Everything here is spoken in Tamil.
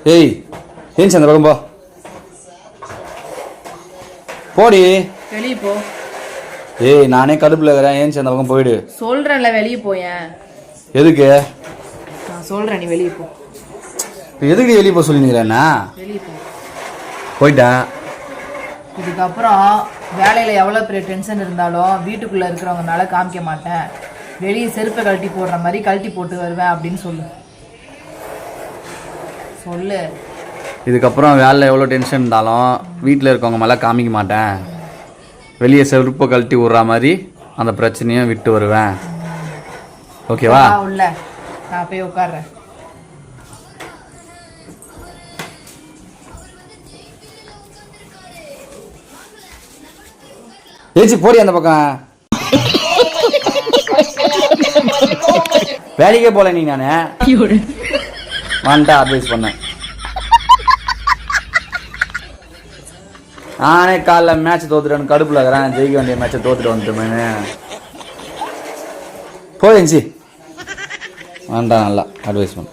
ஏய் ஏன் அந்த பக்கம் போ போடி. வெளியே போ. ஏய் நானே கடுப்புல இருக்கிறேன், ஏன் அந்த பக்கம் போயிடு. சொல்றேன்ல வெளியே போயேன். எதுக்கு? நான் சொல்றேன் நீ வெளியே போ. எதுக்கு வெளியே போக சொல்லிக்கிறேன்னா? வெளியே போ. போயிட்டேன். இதுக்கப்புறம் வேலையில் எவ்வளோ பெரிய டென்ஷன் இருந்தாலும் வீட்டுக்குள்ளே இருக்கிறவங்க மேலே காமிக்க மாட்டேன். வெளியே செருப்பை கழட்டி போடுற மாதிரி கழட்டி போட்டு வருவேன் அப்படின்னு சொல்லு. சொல்லு. இதுக்கப்புறம் வேலையில் எவ்வளோ டென்ஷன் இருந்தாலும் வீட்டில் இருக்கவங்க மேலே காமிக்க மாட்டேன். வெளியே செருப்பை கழட்டி விட்ற மாதிரி அந்த பிரச்சனையும் விட்டு வருவேன். ஓகேவா? உள்ள நான் போய் உட்கார்றேன். ஏச்சி போடி அந்த பக்கம். வேலைக்கே போல நீ. நானே வந்துட்டா அட்வைஸ் பண்ணேன். நானே காலைல மேட்ச் தோத்துட்டேன்னு கடுப்புல இருக்கிறேன். ஜெயிக்க வேண்டிய மேட்சை தோத்துட்டு வந்துட்டோமேனு போயிடுச்சு. வேண்டாம், நல்லா அட்வைஸ் பண்ண.